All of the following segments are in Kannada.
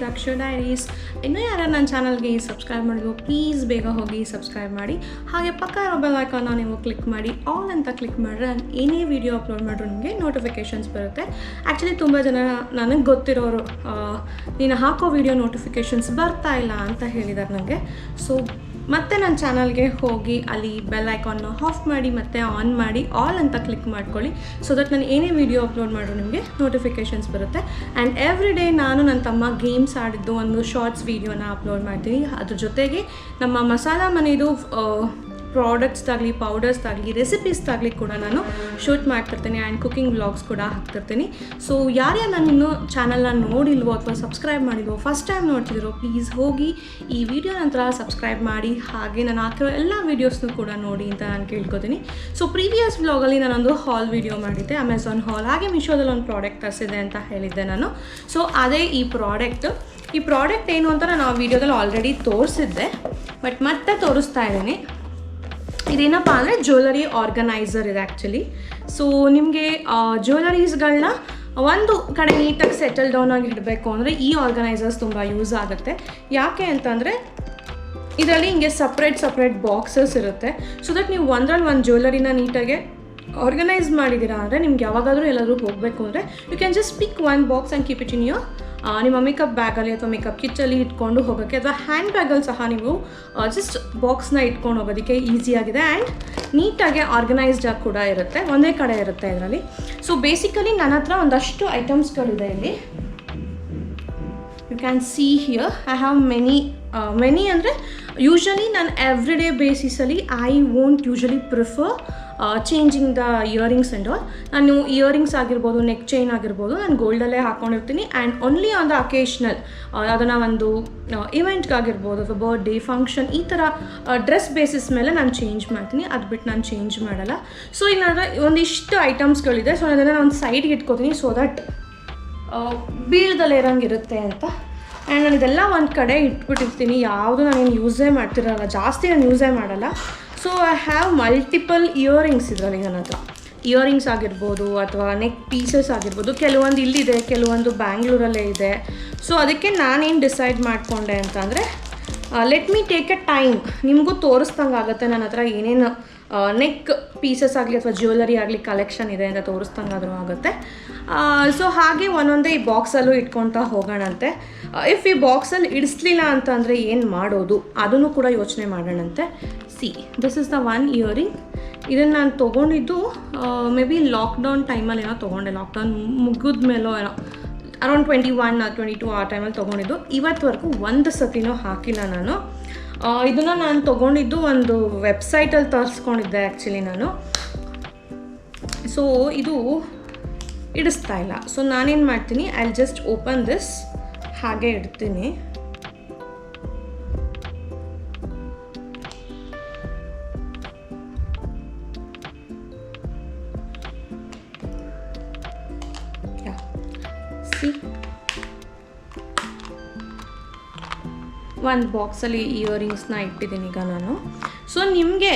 To Akshara diaries. ಇನ್ನೂ ಯಾರು ನನ್ನ ಚಾನಲ್ಗೆ ಸಬ್ಸ್ಕ್ರೈಬ್ ಮಾಡಿದ್ರು ಪ್ಲೀಸ್ ಬೇಗ ಹೋಗಿ ಸಬ್ಸ್ಕ್ರೈಬ್ ಮಾಡಿ. ಹಾಗೆ ಪಕ್ಕ ಇರೋ ಬೆಲ್ ಐಕಾನ್ನ ನೀವು ಕ್ಲಿಕ್ ಮಾಡಿ, ಆಲ್ ಅಂತ ಕ್ಲಿಕ್ ಮಾಡಿದ್ರೆ ನಾನು ಏನೇ ವಿಡಿಯೋ ಅಪ್ಲೋಡ್ ಮಾಡಿದ್ರು ನಿಮಗೆ ನೋಟಿಫಿಕೇಷನ್ಸ್ ಬರುತ್ತೆ. ಆ್ಯಕ್ಚುಲಿ ತುಂಬ ಜನ ನನಗೆ ಗೊತ್ತಿರೋರು ನೀನು ಹಾಕೋ ವಿಡಿಯೋ ನೋಟಿಫಿಕೇಷನ್ಸ್ ಬರ್ತಾ ಇಲ್ಲ ಅಂತ ಹೇಳಿದ್ದಾರೆ ನನಗೆ. ಸೊ ಮತ್ತೆ ನನ್ನ ಚಾನಲ್ಗೆ ಹೋಗಿ ಅಲ್ಲಿ ಬೆಲ್ ಐಕಾನ್ನ ಆಫ್ ಮಾಡಿ ಮತ್ತು ಆನ್ ಮಾಡಿ ಆಲ್ ಅಂತ ಕ್ಲಿಕ್ ಮಾಡ್ಕೊಳ್ಳಿ. ಸೊ ದಟ್ ನಾನು ಏನೇ ವಿಡಿಯೋ ಅಪ್ಲೋಡ್ ಮಾಡಿದ್ರು ನಿಮಗೆ ನೋಟಿಫಿಕೇಷನ್ಸ್ ಬರುತ್ತೆ. ಆ್ಯಂಡ್ ಎವ್ರಿ ಡೇ ನಾನು ನನ್ನ ತಮ್ಮ ಗೇಮ್ಸ್ ಆಡಿದ್ದು ಒಂದು ಶಾರ್ಟ್ಸ್ ವೀಡಿಯೋನ ಅಪ್ಲೋಡ್ ಮಾಡ್ತೀನಿ. ಅದ್ರ ಜೊತೆಗೆ ನಮ್ಮ ಮಸಾಲ ಮನೆಯದು ಪ್ರಾಡಕ್ಟ್ಸ್ದಾಗಲಿ ಪೌಡರ್ಸ್ದಾಗಲಿ ರೆಸಿಪೀಸ್ದಾಗಲಿ ಕೂಡ ನಾನು ಶೂಟ್ ಮಾಡ್ತಿರ್ತೀನಿ ಆ್ಯಂಡ್ ಕುಕಿಂಗ್ ವ್ಲಾಗ್ಸ್ ಕೂಡ ಹಾಕ್ತಿರ್ತೀನಿ. ಸೊ ಯಾರ್ಯಾರು ನಾನು ಇನ್ನೂ ಚಾನಲ್ನ ನೋಡಿಲ್ವೋ ಅಥವಾ ಸಬ್ಸ್ಕ್ರೈಬ್ ಮಾಡಿಲ್ವೋ, ಫಸ್ಟ್ ಟೈಮ್ ನೋಡ್ತಿದ್ದೀರೋ ಪ್ಲೀಸ್ ಹೋಗಿ ಈ ವಿಡಿಯೋ ನಂತರ ಸಬ್ಸ್ಕ್ರೈಬ್ ಮಾಡಿ. ಹಾಗೆ ನಾನು ಹಾಕಿರೋ ಎಲ್ಲ ವೀಡಿಯೋಸ್ನೂ ಕೂಡ ನೋಡಿ ಅಂತ ನಾನು ಕೇಳ್ಕೊತೀನಿ. ಸೊ ಪ್ರೀವಿಯಸ್ ವ್ಲಾಗಲ್ಲಿ ನಾನೊಂದು ಹಾಲ್ ವೀಡಿಯೋ ಮಾಡಿದ್ದೆ, ಅಮೆಝಾನ್ ಹಾಲ್, ಹಾಗೆ ಮೀಶೋದಲ್ಲಿ ಒಂದು ಪ್ರಾಡಕ್ಟ್ ತರಿಸಿದೆ ಅಂತ ಹೇಳಿದ್ದೆ ನಾನು. ಸೊ ಅದೇ ಈ ಪ್ರಾಡಕ್ಟ್ ಏನು ಅಂತ ನಾನು ಆ ವಿಡಿಯೋದಲ್ಲಿ ಆಲ್ರೆಡಿ ತೋರಿಸಿದ್ದೆ, ಬಟ್ ಮತ್ತೆ ತೋರಿಸ್ತಾ ಇದ್ದೀನಿ. ಇದೇನಪ್ಪ ಅಂದರೆ ಜ್ಯುವೆಲರಿ ಆರ್ಗನೈಸರ್ ಇದೆ ಆ್ಯಕ್ಚುಲಿ. ಸೊ ನಿಮಗೆ ಜ್ಯುವೆಲರೀಸ್ಗಳನ್ನ ಒಂದು ಕಡೆ ನೀಟಾಗಿ ಸೆಟಲ್ ಡೌನ್ ಆಗಿ ಇಡಬೇಕು ಅಂದರೆ ಈ ಆರ್ಗನೈಸರ್ಸ್ ತುಂಬ ಯೂಸ್ ಆಗುತ್ತೆ. ಯಾಕೆ ಅಂತಂದರೆ ಇದರಲ್ಲಿ ಹಿಂಗೆ ಸಪ್ರೇಟ್ ಬಾಕ್ಸಸ್ ಇರುತ್ತೆ. ಸೊ ದಟ್ ನೀವು ಒಂದ್ರಲ್ಲಿ ಒಂದು ಜ್ಯುವೆಲರಿನ ನೀಟಾಗಿ ಆರ್ಗನೈಸ್ ಮಾಡಿದ್ದೀರಾ ಅಂದರೆ ನಿಮ್ಗೆ ಯಾವಾಗಾದರೂ ಎಲ್ಲಾದರೂ ಹೋಗಬೇಕು ಅಂದರೆ you can just pick one box and keep it in your ನಿಮ್ಮ ಮೇಕಪ್ ಬ್ಯಾಗಲ್ಲಿ ಅಥವಾ ಮೇಕಪ್ ಕಿಟ್ಟಲ್ಲಿ ಇಟ್ಕೊಂಡು ಹೋಗೋಕ್ಕೆ, ಅಥವಾ ಹ್ಯಾಂಡ್ ಬ್ಯಾಗಲ್ಲಿ ಸಹ ನೀವು ಜಸ್ಟ್ ಬಾಕ್ಸ್ನ ಇಟ್ಕೊಂಡು ಹೋಗೋದಕ್ಕೆ ಈಸಿಯಾಗಿದೆ. ಆ್ಯಂಡ್ ನೀಟಾಗಿ ಆರ್ಗನೈಸ್ಡ್ ಆಗಿ ಕೂಡ ಇರುತ್ತೆ, ಒಂದೇ ಕಡೆ ಇರುತ್ತೆ ಇದರಲ್ಲಿ. ಸೊ ಬೇಸಿಕಲಿ ನನ್ನ ಹತ್ರ ಒಂದಷ್ಟು ಐಟಮ್ಸ್ಗಳಿದೆ ಇಲ್ಲಿ. You can see here I have many ಅಂದರೆ ಯೂಶ್ವಲಿ ನಾನು ಎವ್ರಿ ಡೇ ಬೇಸಿಸಲ್ಲಿ I won't usually prefer changing the earrings and all. ನಾನು ಇಯರಿಂಗ್ಸ್ ಆಗಿರ್ಬೋದು, ನೆಕ್ ಚೈನ್ ಆಗಿರ್ಬೋದು, ನಾನು ಗೋಲ್ಡಲ್ಲೇ ಹಾಕ್ಕೊಂಡಿರ್ತೀನಿ. And only on the occasional ಅದನ್ನು ಒಂದು ಇವೆಂಟ್ಗಾಗಿರ್ಬೋದು ಅಥವಾ ಬರ್ಡೇ ಫಂಕ್ಷನ್ ಈ ಥರ ಡ್ರೆಸ್ ಬೇಸಿಸ್ ಮೇಲೆ ನಾನು ಚೇಂಜ್ ಮಾಡ್ತೀನಿ, ಅದು ಬಿಟ್ಟು ನಾನು ಚೇಂಜ್ ಮಾಡಲ್ಲ. ಸೊ ಈಗ ನನ್ನ ಒಂದಿಷ್ಟು ಐಟಮ್ಸ್ಗಳಿದೆ. ಸೊ ಅದನ್ನು ನಾನು ಒಂದು ಸೈಡ್ಗೆ ಇಟ್ಕೋತೀನಿ ಸೊ ದಟ್ ಬೀಳ್ದಲ್ಲೇ ಇರೋಂಗಿರುತ್ತೆ ಅಂತ. ಆ್ಯಂಡ್ ನಾನು ಇದೆಲ್ಲ ಒಂದು ಕಡೆ ಇಟ್ಬಿಟ್ಟಿರ್ತೀನಿ. ಯಾವುದು ನಾನೇನು ಯೂಸೇ ಮಾಡ್ತಿರಲ್ಲ, ಜಾಸ್ತಿ ನಾನು ಯೂಸೇ ಮಾಡಲ್ಲ. So I have multiple earrings ಇದರಲ್ಲಿ ನನ್ನ ಹತ್ರ. ಇಯರಿಂಗ್ಸ್ ಆಗಿರ್ಬೋದು ಅಥವಾ ನೆಕ್ ಪೀಸಸ್ ಆಗಿರ್ಬೋದು, ಕೆಲವೊಂದು ಇಲ್ಲಿದೆ, ಕೆಲವೊಂದು ಬ್ಯಾಂಗ್ಳೂರಲ್ಲೇ ಇದೆ. ಸೊ ಅದಕ್ಕೆ ನಾನೇನು ಡಿಸೈಡ್ ಮಾಡಿಕೊಂಡೆ ಅಂತಂದರೆ let me take A time, ನಿಮಗೂ ತೋರಿಸ್ದಂಗೆ ಆಗುತ್ತೆ ನನ್ನ ಹತ್ರ ಏನೇನು ನೆಕ್ ಪೀಸಸ್ ಆಗಲಿ ಅಥವಾ ಜ್ಯುವೆಲರಿ ಆಗಲಿ ಕಲೆಕ್ಷನ್ ಇದೆ ಅಂತ ತೋರಿಸ್ದಂಗಾದರೂ ಆಗುತ್ತೆ. ಸೊ ಹಾಗೆ ಒಂದೊಂದೇ ಈ ಬಾಕ್ಸಲ್ಲೂ ಇಟ್ಕೊಳ್ತಾ ಹೋಗೋಣಂತೆ. ಇಫ್ ಈ ಬಾಕ್ಸಲ್ಲಿ ಇಡಿಸ್ಲಿಲ್ಲ ಅಂತಂದರೆ ಏನು ಮಾಡೋದು ಅದನ್ನು ಕೂಡ ಯೋಚನೆ ಮಾಡೋಣಂತೆ. See this is the one earring. ಇದನ್ನು ನಾನು ತೊಗೊಂಡಿದ್ದು ಮೇ ಬಿ ಲಾಕ್ಡೌನ್ ಟೈಮಲ್ಲಿ ಏನೋ ತೊಗೊಂಡೆ, ಲಾಕ್ಡೌನ್ ಮುಗಿದ ಮೇಲೋ ಏನೋ ಅರೌಂಡ್ 21 or 22 ಆ ಟೈಮಲ್ಲಿ ತೊಗೊಂಡಿದ್ದು. ಇವತ್ತುವರೆಗೂ ಒಂದು ಸತಿನೂ ಹಾಕಿಲ್ಲ ನಾನು. ಇದನ್ನು ನಾನು ತೊಗೊಂಡಿದ್ದು ಒಂದು ವೆಬ್ಸೈಟಲ್ಲಿ ತರಿಸ್ಕೊಂಡಿದ್ದೆ ಆ್ಯಕ್ಚುಲಿ ನಾನು. ಸೊ ಇದು ಇಡಿಸ್ತಾ ಇಲ್ಲ. ಸೊ ನಾನೇನು ಮಾಡ್ತೀನಿ, I will just open this, ಹಾಗೆ ಇಡ್ತೀನಿ. ಒಂದು ಬಾಕ್ಸಲ್ಲಿ ಇಯರಿಂಗ್ಸ್ನ ಇಟ್ಟಿದ್ದೀನಿ ಈಗ ನಾನು. ಸೊ ನಿಮಗೆ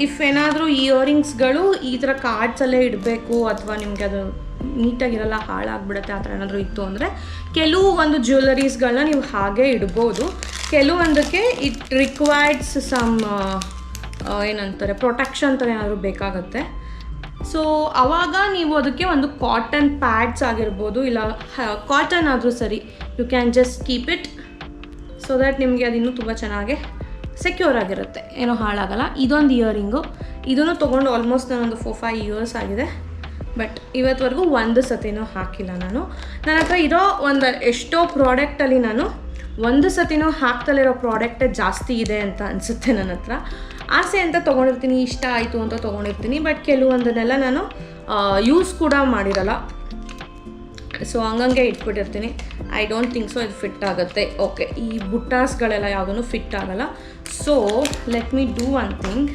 ಇಫ್ ಏನಾದರೂ ಇಯರಿಂಗ್ಸ್ಗಳು ಈ ಥರ ಕಾರ್ಡ್ಸಲ್ಲೇ ಇಡಬೇಕು ಅಥವಾ ನಿಮಗೆ ಅದು ನೀಟಾಗಿರಲ್ಲ, ಹಾಳಾಗ್ಬಿಡುತ್ತೆ, ಆ ಥರ ಏನಾದರೂ ಇತ್ತು ಅಂದರೆ ಕೆಲವು ಒಂದು ಜ್ಯುವೆಲರೀಸ್ಗಳನ್ನ ನೀವು ಹಾಗೆ ಇಡ್ಬೋದು. ಕೆಲವೊಂದಕ್ಕೆ ಇಟ್ ರಿಕ್ವೈರ್ಡ್ಸ್ ಸಮ್ ಏನಂತಾರೆ ಪ್ರೊಟೆಕ್ಷನ್ ಥರ ಏನಾದರೂ ಬೇಕಾಗುತ್ತೆ. ಸೊ ಆವಾಗ ನೀವು ಅದಕ್ಕೆ ಒಂದು ಕಾಟನ್ ಪ್ಯಾಡ್ಸ್ ಆಗಿರ್ಬೋದು, ಇಲ್ಲ ಕಾಟನ್ ಆದರೂ ಸರಿ, you can just keep it so that ನಿಮಗೆ ಅದು ಇನ್ನೂ ತುಂಬ ಚೆನ್ನಾಗಿ ಸೆಕ್ಯೂರ್ ಆಗಿರುತ್ತೆ, ಏನೋ ಹಾಳಾಗಲ್ಲ. ಇದೊಂದು ಇಯರಿಂಗು, ಇದನ್ನು ತೊಗೊಂಡು ಆಲ್ಮೋಸ್ಟ್ ನಾನೊಂದು 4-5 ಇಯರ್ಸ್ ಆಗಿದೆ, ಬಟ್ ಇವತ್ತುವರೆಗೂ ಒಂದು ಸತಿನೂ ಹಾಕಿಲ್ಲ ನಾನು. ನನ್ನ ಹತ್ರ ಇರೋ ಒಂದು ಎಷ್ಟೋ ಪ್ರಾಡಕ್ಟಲ್ಲಿ ನಾನು ಒಂದು ಸತಿನೂ ಹಾಕ್ತಲಿರೋ ಪ್ರಾಡಕ್ಟೇ ಜಾಸ್ತಿ ಇದೆ ಅಂತ ಅನಿಸುತ್ತೆ. ನನ್ನ ಹತ್ರ ಆಸೆ ಅಂತ ತೊಗೊಂಡಿರ್ತೀನಿ, ಇಷ್ಟ ಆಯಿತು ಅಂತ ತೊಗೊಂಡಿರ್ತೀನಿ, ಬಟ್ ಕೆಲವೊಂದನ್ನೆಲ್ಲ ನಾನು ಯೂಸ್ ಕೂಡ ಮಾಡಿರಲ್ಲ. ಸೊ ಹಂಗಂಗೆ ಇಟ್ಬಿಟ್ಟಿರ್ತೀನಿ. ಐ ಡೋಂಟ್ ಥಿಂಕ್ ಸೊ ಇದು ಫಿಟ್ ಆಗುತ್ತೆ. ಓಕೆ, ಈ ಬುಟ್ಟಾಸ್ಗಳೆಲ್ಲ ಯಾವುದೂ ಫಿಟ್ ಆಗಲ್ಲ. So let me do one thing.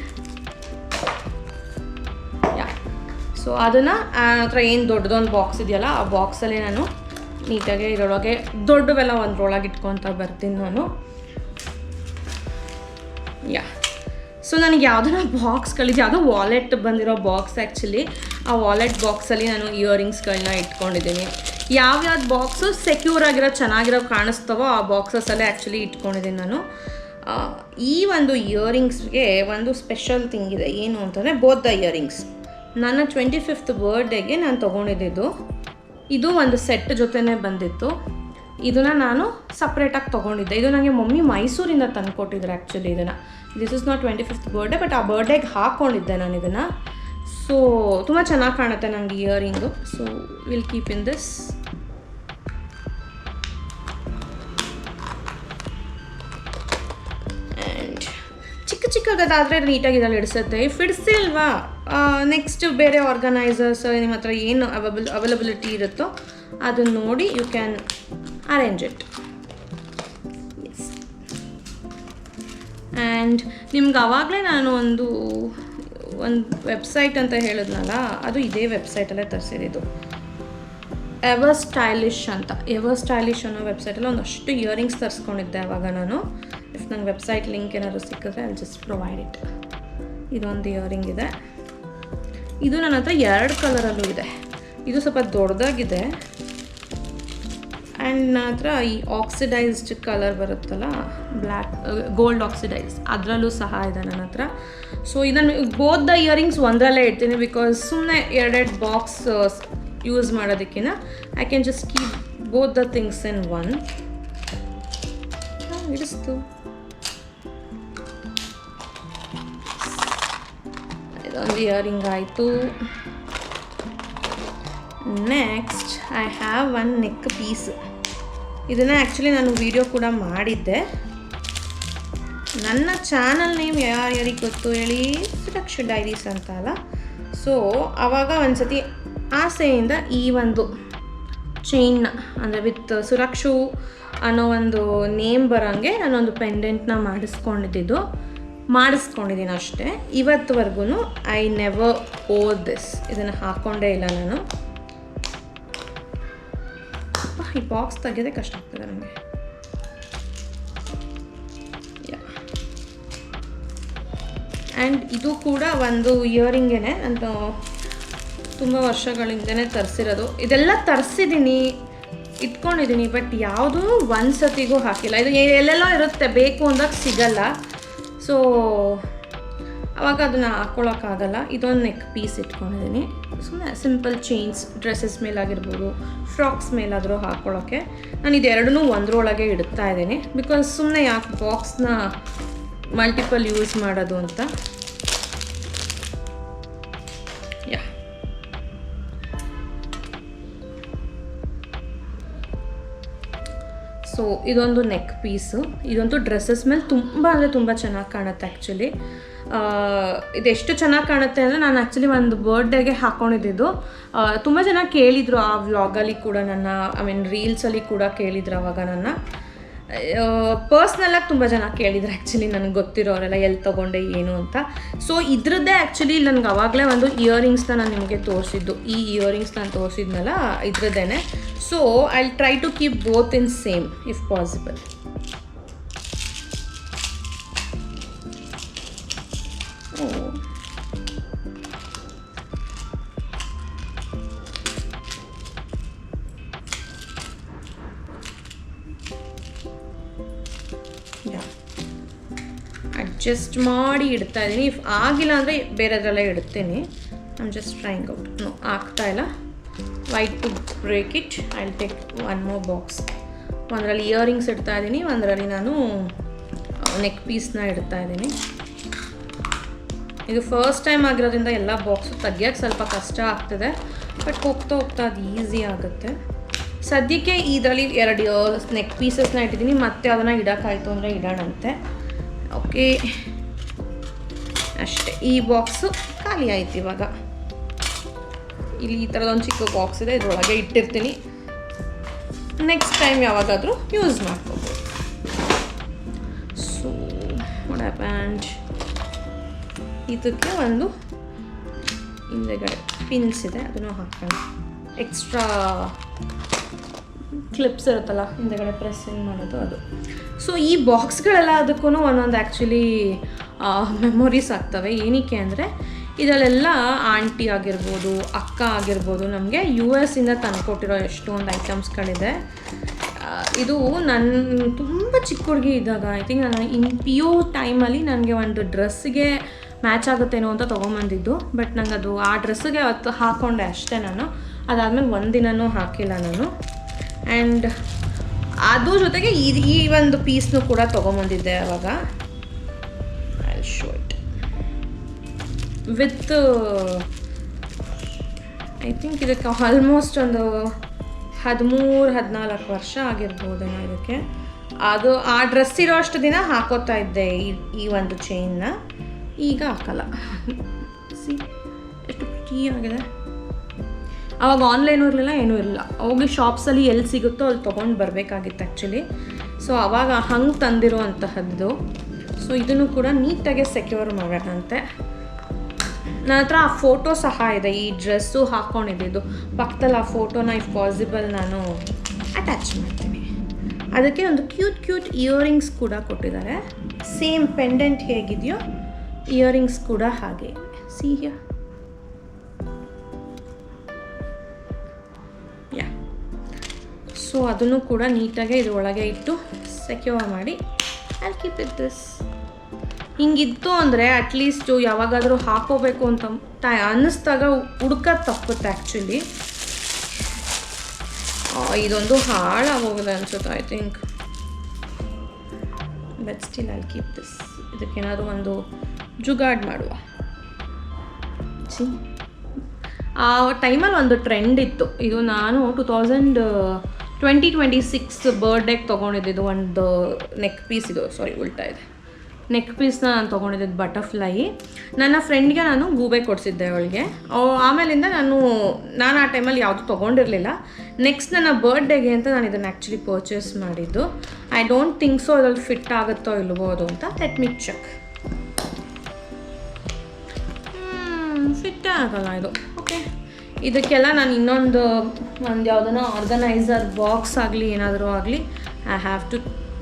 So ಅದನ್ನು ನನ್ನ ಹತ್ರ ಏನು ದೊಡ್ಡದೊಂದು ಬಾಕ್ಸ್ ಇದೆಯಲ್ಲ, ಆ ಬಾಕ್ಸಲ್ಲಿ ನಾನು ನೀಟಾಗಿ ಇದರೊಳಗೆ ದೊಡ್ಡವೆಲ್ಲ ಒಂದ್ರೊಳಗೆ ಇಟ್ಕೊತ ಬರ್ತೀನಿ ನಾನು. ಸೊ ನನಗೆ ಯಾವುದನ್ನ ಬಾಕ್ಸ್ಗಳಿದೆ, ಯಾವುದೋ ವಾಲೆಟ್ ಬಂದಿರೋ ಬಾಕ್ಸ್ ಆ್ಯಕ್ಚುಲಿ. ಆ ವಾಲೆಟ್ ಬಾಕ್ಸಲ್ಲಿ ನಾನು ಇಯರಿಂಗ್ಸ್ಗಳನ್ನ ಇಟ್ಕೊಂಡಿದ್ದೀನಿ. ಯಾವ್ಯಾವ್ದು ಬಾಕ್ಸು ಸೆಕ್ಯೂರ್ ಆಗಿರೋ ಚೆನ್ನಾಗಿರೋ ಕಾಣಿಸ್ತವೋ ಆ ಬಾಕ್ಸಸ್ಸಲ್ಲೇ ಆ್ಯಕ್ಚುಲಿ ಇಟ್ಕೊಂಡಿದ್ದೀನಿ ನಾನು. ಈ ಒಂದು ಇಯರಿಂಗ್ಸ್ಗೆ ಒಂದು ಸ್ಪೆಷಲ್ ಥಿಂಗ್ ಇದೆ, ಏನು ಅಂತಂದರೆ ಬೋತ್ ದ ಇಯರಿಂಗ್ಸ್ ನನ್ನ 25th ಬರ್ಡೇಗೆ ನಾನು ತೊಗೊಂಡಿದ್ದು. ಇದು ಒಂದು ಸೆಟ್ ಜೊತೆನೇ ಬಂದಿತ್ತು. ಇದನ್ನು ನಾನು ಸಪ್ರೇಟಾಗಿ ತೊಗೊಂಡಿದ್ದೆ. ಇದು ನನಗೆ ಮಮ್ಮಿ ಮೈಸೂರಿಂದ ತಂದು ಕೊಟ್ಟಿದ್ರು ಆ್ಯಕ್ಚುಲಿ. ಇದನ್ನು this is not 25th birthday, but ಆ ಬರ್ಡೇಗೆ ಹಾಕ್ಕೊಂಡಿದ್ದೆ ನಾನು ಇದನ್ನು. ಸೊ ತುಂಬ ಚೆನ್ನಾಗಿ ಕಾಣುತ್ತೆ ನನಗೆ earring. So will keep in this. And ಚಿಕ್ಕದಾದರೆ ನೀಟಾಗಿ ಇದರಲ್ಲಿ ಇಡಿಸುತ್ತೆ. ಇಫ್ ಇಡಿಸಿಲ್ವಾ ನೆಕ್ಸ್ಟ್ ಬೇರೆ ಆರ್ಗನೈಸರ್ಸ್ ನಿಮ್ಮ ಹತ್ರ ಏನು ಅವೈಲಬಿಲಿಟಿ ಇರುತ್ತೋ ಅದನ್ನು ನೋಡಿ you can arrange it. Yes. And ನಿಮ್ಗೆ ಆವಾಗಲೇ ನಾನು ಒಂದು ವೆಬ್ಸೈಟ್ ಅಂತ ಹೇಳಿದ್ನಲ್ಲ, ಅದು ಇದೇ ವೆಬ್ಸೈಟಲ್ಲೇ ತರಿಸಿದ್ದು, ಎವರ್ ಸ್ಟೈಲಿಶ್ ಅಂತ. ಎವರ್ ಸ್ಟೈಲಿಶ್ ಅನ್ನೋ ವೆಬ್ಸೈಟಲ್ಲಿ ಒಂದಷ್ಟು ಇಯರಿಂಗ್ಸ್ ತರಿಸ್ಕೊಂಡಿದ್ದೆ ಆವಾಗ ನಾನು. ಇಫ್ ನಂಗೆ ವೆಬ್ಸೈಟ್ ಲಿಂಕ್ ಏನಾದರೂ ಸಿಕ್ಕಿದ್ರೆ ಐ ಜಸ್ಟ್ ಪ್ರೊವೈಡ್ ಇಟ್. ಇದೊಂದು ಇಯರಿಂಗ್ ಇದೆ. ಇದು ನನ್ನ ಹತ್ರ 2 ಕಲರಲ್ಲೂ ಇದೆ. ಇದು ಸ್ವಲ್ಪ ದೊಡ್ಡದಾಗಿದೆ ಆ್ಯಂಡ್ ನನ್ನ ಹತ್ರ ಈ ಆಕ್ಸಿಡೈಸ್ಡ್ ಕಲರ್ ಬರುತ್ತಲ್ಲ, ಬ್ಲ್ಯಾಕ್ ಗೋಲ್ಡ್ ಆಕ್ಸಿಡೈಸ್, ಅದರಲ್ಲೂ ಸಹ ಇದೆ ನನ್ನ ಹತ್ರ. ಸೊ ಇದನ್ನು ಬೋತ್ ದ ಇಯರಿಂಗ್ಸ್ ಒಂದರಲ್ಲೇ ಇಡ್ತೀನಿ, ಬಿಕಾಸ್ ಸುಮ್ಮನೆ 2 ಬಾಕ್ಸ್ ಯೂಸ್ ಮಾಡೋದಕ್ಕಿಂತ I can just keep both the things in one. ಇಡಿಸ್ತು. ಇದೊಂದು ಇಯರಿಂಗ್ ಆಯಿತು. Next I have one neck piece. ಇದನ್ನು ಆ್ಯಕ್ಚುಲಿ ನಾನು ವಿಡಿಯೋ ಕೂಡ ಮಾಡಿದ್ದೆ. ನನ್ನ ಚಾನಲ್ ನೇಮ್ ಯಾರ್ಯಾರಿಗೆ ಗೊತ್ತು ಹೇಳಿ, ಸುರಕ್ಷಾ ಡೈರೀಸ್ ಅಂತ ಅಲ್ಲ. ಸೊ ಆವಾಗ ಒಂದು ಸತಿ ಆಸೆಯಿಂದ ಈ ಒಂದು ಚೈನ್ನ, ಅಂದರೆ ವಿತ್ ಸುರಕ್ಷು ಅನ್ನೋ ಒಂದು ನೇಮ್ ಬರೋಂಗೆ ನಾನೊಂದು ಪೆಂಡೆಂಟ್ನ ಮಾಡಿಸ್ಕೊಂಡಿದ್ದೀನಿ ಅಷ್ಟೇ. ಇವತ್ತುವರೆಗೂ ಐ ನೆವರ್ ಓರ್ ದಿಸ್. ಇದನ್ನು ಹಾಕ್ಕೊಂಡೇ ಇಲ್ಲ ನಾನು. ಈ ಬಾಕ್ಸ್ ತೆಗೆಯೋದೇ ಕಷ್ಟ ಆಗ್ತದೆ ನನಗೆ. ಆ್ಯಂಡ್ ಇದು ಕೂಡ ಒಂದು ಇಯರಿಂಗೇನೆ, ನಾನು ತುಂಬ ವರ್ಷಗಳಿಂದನೇ ತರಿಸಿರೋದು. ಇದೆಲ್ಲ ತರಿಸಿದ್ದೀನಿ, ಇಟ್ಕೊಂಡಿದ್ದೀನಿ, ಬಟ್ ಯಾವುದೂ ಒಂದು ಸತಿಗೂ ಹಾಕಿಲ್ಲ. ಇದು ಎಲ್ಲೆಲ್ಲೋ ಇರುತ್ತೆ, ಬೇಕು ಅಂದಾಗ ಸಿಗಲ್ಲ. ಸೊ ಆವಾಗ ಅದನ್ನು ಹಾಕ್ಕೊಳ್ಳೋಕ್ಕಾಗಲ್ಲ. ಇದೊಂದು ನೆಕ್ ಪೀಸ್ ಇಟ್ಕೊಂಡಿದ್ದೀನಿ. ಸುಮ್ಮನೆ ಸಿಂಪಲ್ ಚೈನ್ಸ್, ಡ್ರೆಸ್ಸಸ್ ಮೇಲಾಗಿರ್ಬೋದು, ಫ್ರಾಕ್ಸ್ ಮೇಲಾದರೂ ಹಾಕ್ಕೊಳ್ಳೋಕ್ಕೆ. ನಾನು ಇದೆರಡನ್ನೂ ಒಂದರೊಳಗೆ ಇಡ್ತಾ ಇದ್ದೀನಿ, ಬಿಕಾಸ್ ಸುಮ್ಮನೆ ಯಾಕೆ ಬಾಕ್ಸ್ನ ಮಲ್ಟಿಪಲ್ ಯೂಸ್ ಮಾಡೋದು ಅಂತ. ಯಾ ಸೊ ಇದೊಂದು ನೆಕ್ ಪೀಸು. ಇದಂತೂ ಡ್ರೆಸ್ಸಸ್ ಮೇಲೆ ತುಂಬ ಅಂದರೆ ತುಂಬ ಚೆನ್ನಾಗಿ ಕಾಣುತ್ತೆ ಆ್ಯಕ್ಚುಲಿ. ಇದೆಷ್ಟು ಚೆನ್ನಾಗಿ ಕಾಣುತ್ತೆ ಅಂದರೆ ನಾನು ಆ್ಯಕ್ಚುಲಿ ಒಂದು ಬರ್ಡೇಗೆ ಹಾಕ್ಕೊಂಡಿದ್ದು. ತುಂಬ ಜನ ಕೇಳಿದರು ಆ ವ್ಲಾಗಲ್ಲಿ ಕೂಡ, ರೀಲ್ಸಲ್ಲಿ ಕೂಡ ಕೇಳಿದ್ರು ಅವಾಗ ನನ್ನ. ಪರ್ಸ್ನಲಾಗಿ ತುಂಬ ಜನ ಕೇಳಿದ್ರು ಆ್ಯಕ್ಚುಲಿ, ನನಗೆ ಗೊತ್ತಿರೋರೆಲ್ಲ ಎಲ್ಲಿ ತೊಗೊಂಡೆ ಏನು ಅಂತ. ಸೊ ಇದ್ರದ್ದೇ ಆ್ಯಕ್ಚುಲಿ ನನಗೆ ಆವಾಗಲೇ ಒಂದು ಇಯರಿಂಗ್ಸ್ನ ನಾನು ನಿಮಗೆ ತೋರಿಸಿದ್ದು. ಈ ಇಯರಿಂಗ್ಸ್ ನಾನು ತೋರಿಸಿದ್ನಲ್ಲ ಇದ್ರದ್ದೇನೆ. So I will try to keep both in same if possible. Adjust ಮಾಡಿ ಇಡ್ತಾ ಇದ್ದೀನಿ. ಇಫ್ ಆಗಿಲ್ಲ ಅಂದರೆ ಬೇರೆದ್ರಲ್ಲೇ ಇಡ್ತೀನಿ. I am just trying out. No, ಆಗ್ತಾ ಇಲ್ಲ. Wait to break it, I will take one more box. ಒಂದರಲ್ಲಿ ಇಯರಿಂಗ್ಸ್ ಇಡ್ತಾ ಇದ್ದೀನಿ, ಒಂದರಲ್ಲಿ ನಾನು ನೆಕ್ ಪೀಸ್ನ ಇಡ್ತಾ ಇದ್ದೀನಿ. ಇದು ಫಸ್ಟ್ ಟೈಮ್ ಆಗಿರೋದ್ರಿಂದ ಎಲ್ಲ ಬಾಕ್ಸು ತೆಗಿಯೋಕ್ಕೆ ಸ್ವಲ್ಪ ಕಷ್ಟ ಆಗ್ತದೆ, ಬಟ್ ಹೋಗ್ತಾ ಹೋಗ್ತಾ ಅದು ಈಸಿ ಆಗುತ್ತೆ. ಸದ್ಯಕ್ಕೆ ಇದರಲ್ಲಿ 2 ನೆಕ್ ಪೀಸಸ್ನ ಇಟ್ಟಿದ್ದೀನಿ. ಮತ್ತೆ ಅದನ್ನು ಇಡೋಕ್ಕಾಯ್ತು ಅಂದರೆ ಇಡೋಣಂತೆ. ಓಕೆ, ಅಷ್ಟೇ. ಈ ಬಾಕ್ಸು ಖಾಲಿ ಆಯ್ತು. ಇವಾಗ ಇಲ್ಲಿ ಈ ಥರದೊಂದು ಚಿಕ್ಕ ಬಾಕ್ಸ್ ಇದೆ, ಇದರೊಳಗೆ ಇಟ್ಟಿರ್ತೀನಿ. ನೆಕ್ಸ್ಟ್ ಟೈಮ್ ಯಾವಾಗಾದರೂ ಯೂಸ್ ಮಾಡ್ಕೋಬೋದು. ಸೊ ವಾಟ್ ಹ್ಯಾಪನ್ಡ್, ಇದಕ್ಕೆ ಒಂದು ಹಿಂದೆಗಡೆ ಪಿನ್ಸ್ ಇದೆ, ಅದನ್ನು ಹಾಕೋಣ. ಎಕ್ಸ್ಟ್ರಾ ಕ್ಲಿಪ್ಸ್ ಇರುತ್ತಲ್ಲ ಹಿಂದೆಗಡೆ ಪ್ರೆಸ್ಸಿಂಗ್ ಮಾಡೋದು, ಅದು. ಸೊ ಈ ಬಾಕ್ಸ್ಗಳೆಲ್ಲ ಅದಕ್ಕೂ ಒಂದೊಂದು ಆ್ಯಕ್ಚುಲಿ ಮೆಮೊರೀಸ್ ಆಗ್ತವೆ. ಏನಕ್ಕೆ ಅಂದರೆ ಇದರಲ್ಲೆಲ್ಲ ಆಂಟಿ ಆಗಿರ್ಬೋದು, ಅಕ್ಕ ಆಗಿರ್ಬೋದು, ನಮಗೆ US ಇಂದ ತಂದುಕೊಟ್ಟಿರೋ ಎಷ್ಟೊಂದು ಐಟಮ್ಸ್ಗಳಿದೆ. ಇದು ನನ್ನ ತುಂಬ ಚಿಕ್ಕ ಹುಡುಗಿ ಇದ್ದಾಗ, ಐ ಥಿಂಕ್ ನಾನು PU ಟೈಮಲ್ಲಿ ನನಗೆ ಒಂದು ಡ್ರೆಸ್ಸಿಗೆ ಮ್ಯಾಚ್ ಆಗುತ್ತೇನೋ ಅಂತ ತೊಗೊಂಬಂದಿದ್ದು. ಬಟ್ ನಂಗೆ ಅದು ಆ ಡ್ರೆಸ್ಸಿಗೆ ಅವತ್ತು ಹಾಕ್ಕೊಂಡೆ ಅಷ್ಟೇ ನಾನು. ಅದಾದಮೇಲೆ ಒಂದಿನನೂ ಹಾಕಿಲ್ಲ ನಾನು. ಆ್ಯಂಡ್ ಅದ್ರ ಜೊತೆಗೆ ಈ ಒಂದು ಪೀಸ್ನೂ ಕೂಡ ತೊಗೊಂಬಂದಿದ್ದೆ ಅವಾಗ. I show it with I think ಇದಕ್ಕೆ ಆಲ್ಮೋಸ್ಟ್ ಒಂದು 13-14 ವರ್ಷ ಆಗಿರ್ಬೋದೇನೋ ಇದಕ್ಕೆ. ಅದು ಆ ಡ್ರೆಸ್ ಇರೋ ಅಷ್ಟು ದಿನ ಹಾಕೋತಾ ಇದ್ದೆ ಈ ಒಂದು ಚೈನ್ನ. ಈಗ ಹಾಕಲ್ಲ. ಸಿ ಎಷ್ಟು ಪ್ರಿಟಿಯಾಗಿದೆ. ಆವಾಗ ಆನ್ಲೈನೂ ಇರಲಿಲ್ಲ, ಏನೂ ಇರಲಿಲ್ಲ. ಹೋಗಿ ಶಾಪ್ಸಲ್ಲಿ ಎಲ್ಲಿ ಸಿಗುತ್ತೋ ಅಲ್ಲಿ ತೊಗೊಂಡು ಬರಬೇಕಾಗಿತ್ತು ಆ್ಯಕ್ಚುಲಿ. ಸೊ ಆವಾಗ ಹಂಗೆ ತಂದಿರೋ ಅಂತಹದ್ದು. ಸೊ ಇದನ್ನು ಕೂಡ ನೀಟಾಗಿ ಸೆಕ್ಯೂರ್ ಮಾಡೋಣಂತೆ. ನನ್ನ ಹತ್ರ ಆ ಫೋಟೋ ಸಹ ಇದೆ, ಈ ಡ್ರೆಸ್ಸು ಹಾಕ್ಕೊಂಡಿದ್ದು ಪಕ್ಕದಲ್ಲಿ. ಆ ಫೋಟೋನ ಇಫ್ ಪಾಸಿಬಲ್ ನಾನು ಅಟ್ಯಾಚ್ ಮಾಡ್ತೀನಿ. ಅದಕ್ಕೆ ಒಂದು ಕ್ಯೂಟ್ ಇಯರಿಂಗ್ಸ್ ಕೂಡ ಕೊಟ್ಟಿದ್ದಾರೆ. ಸೇಮ್ ಪೆಂಡೆಂಟ್ ಹೇಗಿದೆಯೋ ಇಯರಿಂಗ್ಸ್ ಕೂಡ ಹಾಗೆ. See here. ಯಾ, ಸೊ ಅದನ್ನು ಕೂಡ ನೀಟಾಗಿ ಇದರೊಳಗೆ ಇಟ್ಟು ಸೆಕ್ಯೂರ್ ಮಾಡಿ ಐ ಕೀಪ್ ಇಟ್ ದಿಸ್. ಹಿಂಗಿತ್ತು ಅಂದರೆ ಅಟ್ಲೀಸ್ಟು ಯಾವಾಗಾದರೂ ಹಾಕೋಬೇಕು ಅಂತ ಅನ್ನಿಸ್ದಾಗ ಹುಡ್ಕೋದು ತಪ್ಪುತ್ತೆ ಆ್ಯಕ್ಚುಲಿ. ಇದೊಂದು ಹಾಳಾಗೋಗಿದೆ ಅನ್ಸುತ್ತೆ I think. But still I keep this. ಇದಕ್ಕೇನಾದರೂ ಒಂದು ಜುಗಾಡ್ ಮಾಡುವ. ಆ ಟೈಮಲ್ಲಿ ಒಂದು ಟ್ರೆಂಡ್ ಇತ್ತು. ಇದು ನಾನು 2026 ಬರ್ಡೇಗೆ ತೊಗೊಂಡಿದ್ದು ಒಂದು ನೆಕ್ ಪೀಸ್. ಇದು ಸಾರಿ ಉಲ್ಟಾ ಇದೆ. ನೆಕ್ ಪೀಸ್ನ ನಾನು ತೊಗೊಂಡಿದ್ದು ಬಟರ್ಫ್ಲೈ. ನನ್ನ ಫ್ರೆಂಡ್ಗೆ ನಾನು ಗೂಬೆ ಕೊಡಿಸಿದ್ದೆ ಅವಳಿಗೆ. ಆಮೇಲಿಂದ ನಾನು ಆ ಟೈಮಲ್ಲಿ ಯಾವುದು ತೊಗೊಂಡಿರಲಿಲ್ಲ. ನೆಕ್ಸ್ಟ್ ನನ್ನ ಬರ್ಡೇಗೆ ಅಂತ ನಾನು ಇದನ್ನು ಆ್ಯಕ್ಚುಲಿ ಪರ್ಚೇಸ್ ಮಾಡಿದ್ದು. ಐ ಡೋಂಟ್ ಥಿಂಕ್ ಸೊ ಅದ್ರಲ್ಲಿ ಫಿಟ್ ಆಗುತ್ತೋ ಇಲ್ಬೋದು ಅಂತ. Let me check. ಫಿಟ್ಟೇ ಆಗಲ್ಲ ಇದು. ಓಕೆ, ಇದಕ್ಕೆಲ್ಲ ನಾನು ಇನ್ನೊಂದು ಯಾವುದನ್ನ ಆರ್ಗನೈಸರ್ ಬಾಕ್ಸ್ ಆಗಲಿ ಏನಾದರೂ ಆಗಲಿ I have to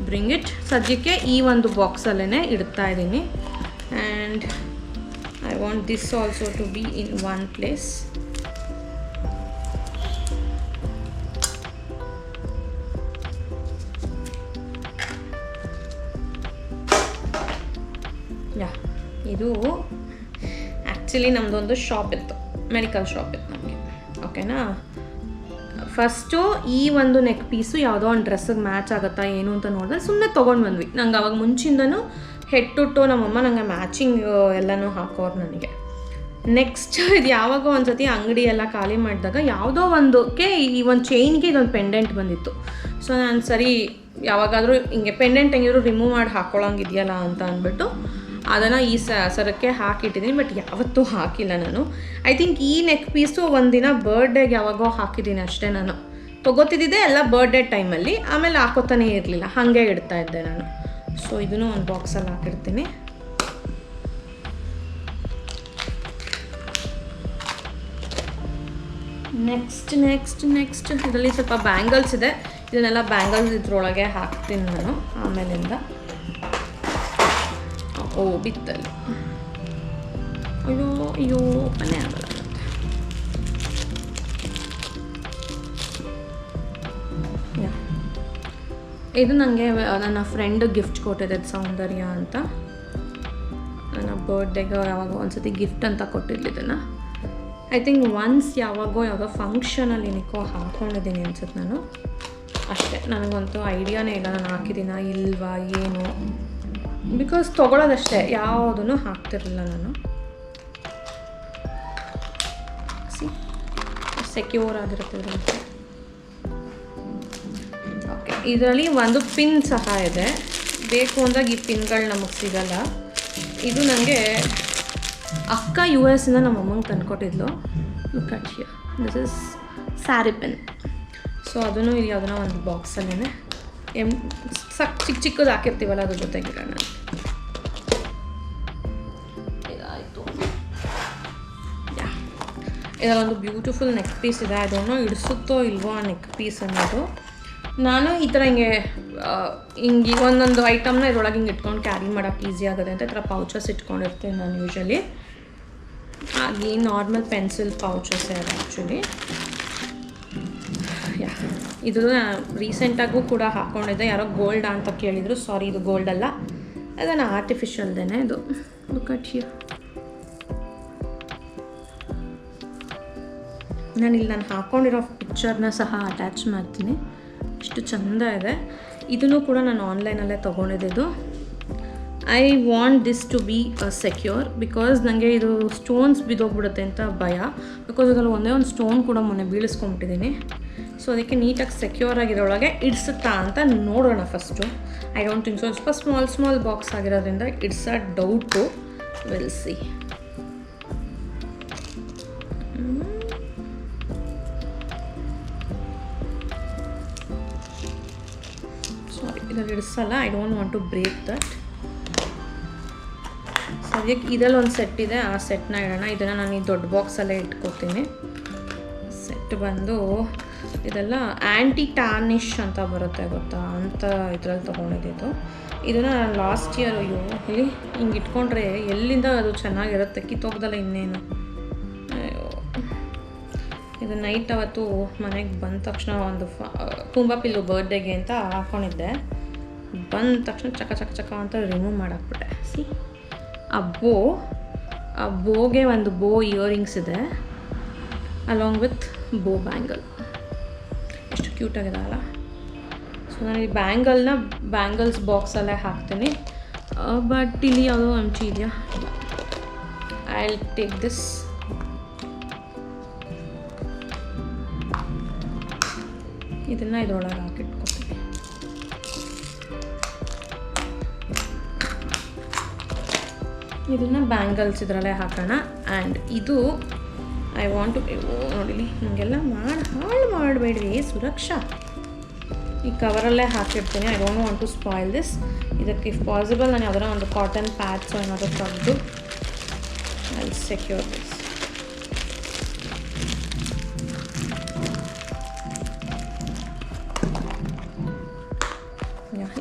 bring it. ಸದ್ಯಕ್ಕೆ ಈ ಒಂದು ಬಾಕ್ಸಲ್ಲೇ ಇಡ್ತಾ ಇದ್ದೀನಿ. And I want this also to be in one place. Yeah, ಇದು ಆ್ಯಕ್ಚುಲಿ ನಮ್ಮದೊಂದು ಶಾಪ್ ಇತ್ತು, ಮೆಡಿಕಲ್ ಶಾಪ್ ಇತ್ತು ನಮಗೆ. ಓಕೆನಾ, ಫಸ್ಟು ಈ ಒಂದು ನೆಕ್ ಪೀಸು ಯಾವುದೋ ಒಂದು ಡ್ರೆಸ್ಸಿಗೆ ಮ್ಯಾಚ್ ಆಗುತ್ತಾ ಏನು ಅಂತ ನೋಡಿದ್ರೆ ಸುಮ್ಮನೆ ತೊಗೊಂಡು ಬಂದ್ವಿ. ನಂಗೆ ಅವಾಗ ಮುಂಚಿಂದನೂ ಹೆಡ್ ಟು ಟೋ ನಮ್ಮಮ್ಮ ನನಗೆ ಮ್ಯಾಚಿಂಗ್ ಎಲ್ಲನೂ ಹಾಕೋರು ನನಗೆ. ನೆಕ್ಸ್ಟ್ ಇದು ಯಾವಾಗೋ ಒಂದು ಸತಿ ಅಂಗಡಿ ಎಲ್ಲ ಖಾಲಿ ಮಾಡಿದಾಗ ಯಾವುದೋ ಒಂದಕ್ಕೆ ಈ ಒಂದು ಚೈನ್ಗೆ ಇದೊಂದು ಪೆಂಡೆಂಟ್ ಬಂದಿತ್ತು. ಸೊ ನಾನು ಸರಿ ಯಾವಾಗಾದರೂ ಹಿಂಗೆ ಪೆಂಡೆಂಟ್ ಹೆಂಗಿದ್ರು ರಿಮೂವ್ ಮಾಡಿ ಹಾಕ್ಕೊಳ್ಳೋಂಗಿದೆಯಲ್ಲ ಅಂತ ಅಂದ್ಬಿಟ್ಟು ಅದನ್ನು ಈ ಸರಕ್ಕೆ ಹಾಕಿಟ್ಟಿದ್ದೀನಿ. ಬಟ್ ಯಾವತ್ತೂ ಹಾಕಿಲ್ಲ ನಾನು. ಐ ಥಿಂಕ್ ಈ ನೆಕ್ ಪೀಸು ಒಂದಿನ ಬರ್ಡೇಗೆ ಯಾವಾಗೋ ಹಾಕಿದ್ದೀನಿ ಅಷ್ಟೇ. ನಾನು ತೊಗೋತಿದ್ದೆ ಎಲ್ಲ ಬರ್ಡೇ ಟೈಮಲ್ಲಿ, ಆಮೇಲೆ ಹಾಕೋತಾನೇ ಇರಲಿಲ್ಲ, ಹಾಗೆ ಇಡ್ತಾ ಇದ್ದೆ ನಾನು. ಸೊ ಇದನ್ನು ಒಂದು ಬಾಕ್ಸಲ್ಲಿ ಹಾಕಿರ್ತೀನಿ. ನೆಕ್ಸ್ಟ್ ಇದರಲ್ಲಿ ಸ್ವಲ್ಪ ಬ್ಯಾಂಗಲ್ಸ್ ಇದೆ. ಇದನ್ನೆಲ್ಲ ಬ್ಯಾಂಗಲ್ಸ್ ಇದ್ರೊಳಗೆ ಹಾಕ್ತೀನಿ ನಾನು ಆಮೇಲಿಂದ. ಓ ಬಿತ್ತಲ್ಲಿ, ಅಯ್ಯೋ ಓಪನ್ನೇ ಆಗಲ್ಲ. ಇದು ನನಗೆ ನನ್ನ ಫ್ರೆಂಡ್ ಗಿಫ್ಟ್ ಕೊಟ್ಟಿದ್ದೆ, ಸೌಂದರ್ಯ ಅಂತ. ನನ್ನ ಬರ್ಡೇಗೆ ಯಾವಾಗ ಒಂದ್ಸತಿ ಗಿಫ್ಟ್ ಅಂತ ಕೊಟ್ಟಿದ್ಲು ಇದನ್ನು. ಐ ಥಿಂಕ್ ಒನ್ಸ್ ಯಾವುದೋ ಫಂಕ್ಷನಲ್ಲಿ ಏನಕ್ಕೋ ಹಾಕ್ಕೊಂಡಿದ್ದೀನಿ ಅನ್ಸುತ್ತೆ ನಾನು. ಅಷ್ಟೇ, ನನಗಂತೂ ಐಡಿಯಾನೇ ಇಲ್ಲ ನಾನು ಹಾಕಿದ್ದೀನ ಇಲ್ವಾ ಏನು. ಬಿಕಾಸ್ ತೊಗೊಳೋದಷ್ಟೇ, ಯಾವುದೂ ಹಾಕ್ತಿರಲಿಲ್ಲ ನಾನು. ಸೆಕ್ಯೂರ್ ಆಗಿರುತ್ತೆ ಇದರಲ್ಲಿ. ಓಕೆ, ಇದರಲ್ಲಿ ಒಂದು ಪಿನ್ ಸಹ ಇದೆ. ಬೇಕು ಅಂದಾಗ ಈ ಪಿನ್ಗಳು ನಮಗೆ ಸಿಗಲ್ಲ. ಇದು ನನಗೆ ಅಕ್ಕ US ಇಂದ ನಮ್ಮ ಅಮ್ಮಂಗೆ ತಂದುಕೊಟ್ಟಿದ್ಲು. Look at here, this is sari pin. So ಅದನ್ನು ಇಲ್ಲಿ ಯಾವುದನ್ನ ಒಂದು ಬಾಕ್ಸಲ್ಲೇ ಚಿಕ್ಕದು ಹಾಕಿರ್ತೀವಲ್ಲ ಅದ್ರ ಜೊತೆಗಿರೋಣ. ಇದಾಯಿತು. ಇದರೊಂದು ಬ್ಯೂಟಿಫುಲ್ ನೆಕ್ ಪೀಸ್ ಇದೆ. ಅದನ್ನು ಇಡಿಸುತ್ತೋ ಇಲ್ವೋ ಆ ನೆಕ್ ಪೀಸ್ ಅನ್ನೋದು. ನಾನು ಈ ಥರ ಹಿಂಗೆ ಒಂದೊಂದು ಐಟಮ್ನ ಇದ್ರೊಳಗೆ ಹಿಂಗೆ ಇಟ್ಕೊಂಡು ಕ್ಯಾರಿ ಮಾಡೋಕ್ಕೆ ಈಸಿ ಆಗುತ್ತೆ ಅಂತ ಈ ಥರ ಪೌಚಸ್ ಇಟ್ಕೊಂಡಿರ್ತೀನಿ ನಾನು ಯೂಶ್ವಲಿ. ಹಾಗೆ ನಾರ್ಮಲ್ ಪೆನ್ಸಿಲ್ ಪೌಚಸ್ ಇದೆ ಆ್ಯಕ್ಚುಲಿ. ಯಾ, ಇದು ರೀಸೆಂಟಾಗೂ ಕೂಡ ಹಾಕ್ಕೊಂಡಿದ್ದೆ. ಯಾರೋ ಗೋಲ್ಡ್ ಅಂತ ಕೇಳಿದರು. ಸಾರಿ, ಇದು ಗೋಲ್ಡ್ ಅಲ್ಲ, ಅದನ್ನು ಆರ್ಟಿಫಿಷಿಯಲ್ದೇನೆ ಇದು. Look at here. ನಾನು ಹಾಕ್ಕೊಂಡಿರೋ ಪಿಕ್ಚರ್ನ ಸಹ ಅಟ್ಯಾಚ್ ಮಾಡ್ತೀನಿ. ಎಷ್ಟು ಚೆಂದ ಇದೆ. ಇದನ್ನು ಕೂಡ ನಾನು ಆನ್ಲೈನಲ್ಲೇ ತೊಗೊಂಡಿದ್ದು. I want this to be secure because ನನಗೆ ಇದು ಸ್ಟೋನ್ಸ್ ಬಿದ್ದೋಗ್ಬಿಡುತ್ತೆ ಅಂತ ಭಯ. ಬಿಕಾಸ್ ಇದರಲ್ಲಿ ಒಂದೇ ಒಂದು ಸ್ಟೋನ್ ಕೂಡ ಮೊನ್ನೆ ಬೀಳಿಸ್ಕೊಂಬಿಟ್ಟಿದ್ದೀನಿ. ಸೊ ಅದಕ್ಕೆ ನೀಟಾಗಿ ಸೆಕ್ಯೂರ್ ಆಗಿರೋಳಗೆ ಇಡಿಸುತ್ತಾ ಅಂತ ನೋಡೋಣ first. I don't think so. ಸ್ವಲ್ಪ ಸ್ಮಾಲ್ ಬಾಕ್ಸ್ ಆಗಿರೋದ್ರಿಂದ it's a doubt. Will see. Sorry, ಇದರಲ್ಲಿ ಇಡಿಸಲ್ಲ. I don't want to break that. ಸದ್ಯಕ್ಕೆ ಇದರಲ್ಲಿ ಒಂದು ಸೆಟ್ ಇದೆ, ಆ ಸೆಟ್ನ ಇಡೋಣ. ಇದನ್ನು ನಾನು ಈ ದೊಡ್ಡ ಬಾಕ್ಸಲ್ಲೇ ಇಟ್ಕೋತೀನಿ. ಸೆಟ್ ಬಂದು ಇದೆಲ್ಲ ಆ್ಯಂಟಿ ಟಾರ್ನಿಷ್ ಅಂತ ಬರುತ್ತೆ ಗೊತ್ತಾ, ಅಂತ ಇದರಲ್ಲಿ ತೊಗೊಂಡಿದ್ದು. ಇದನ್ನು ನಾನು ಲಾಸ್ಟ್ ಇಯರ್ ಇಲ್ಲಿ ಹಿಂಗೆ ಇಟ್ಕೊಂಡ್ರೆ ಎಲ್ಲಿಂದ ಅದು ಚೆನ್ನಾಗಿರುತ್ತೆ, ಕಿತ್ತೋಗ್ದಲ್ಲ ಇನ್ನೇನು. ಇದು ನೈಟ್ ಅವತ್ತು ಮನೆಗೆ ಬಂದ ತಕ್ಷಣ ಒಂದು ತುಂಬ ಪಿಲ್ಲು ಬರ್ಡೇಗೆ ಅಂತ ಹಾಕ್ಕೊಂಡಿದ್ದೆ. ಬಂದ ತಕ್ಷಣ ಚಕ ಅಂತ ರಿಮೂವ್ ಮಾಡಾಕ್ಬಿಟ್ಟೆ. ಸಿ, ಆ ಬೋಗೆ ಒಂದು ಬೋ ಇಯರಿಂಗ್ಸ್ ಇದೆ ಅಲಾಂಗ್ ವಿತ್ ಬೋ ಬ್ಯಾಂಗಲ್. ಎಷ್ಟು ಕ್ಯೂಟಾಗಿದೆ ಅಲ್ಲ. ಸೊ ನಾನು ಈ ಬ್ಯಾಂಗಲ್ಸ್ ಬಾಕ್ಸಲ್ಲೇ ಹಾಕ್ತೀನಿ. ಬಟ್ ಇಲ್ಲಿ ಯಾವುದೋ ಅಂಚಿ ಇದೆಯಾ? I will take this. ಇದನ್ನು ಇದರೊಳಗೆ ಹಾಕಿಟ್ಕೊತೀನಿ. ಇದನ್ನು ಬ್ಯಾಂಗಲ್ಸ್ ಇದರಲ್ಲೇ ಹಾಕೋಣ. ಆ್ಯಂಡ್ ಇದು ಐ ವಾಂಟ್ ಟು ನೋಡಿಲಿ, ಹಿಂಗೆಲ್ಲ ಹಾಳು ಮಾಡಬೇಡ್ರಿ ಸುರಕ್ಷಾ. ಈ ಕವರಲ್ಲೇ ಹಾಕಿರ್ತೀನಿ. I don't want to spoil this. ಇದಕ್ಕೆ ಇಫ್ ಪಾಸಿಬಲ್ ನಾನು ಯಾವ್ದಾರ ಒಂದು ಕಾಟನ್ ಪ್ಯಾಡ್ಸ್ ಏನಾದರೂ ತೆಗೆದು ಐ ವಿಲ್ ಸೆಕ್ಯೂರ್ ದಿಸ್.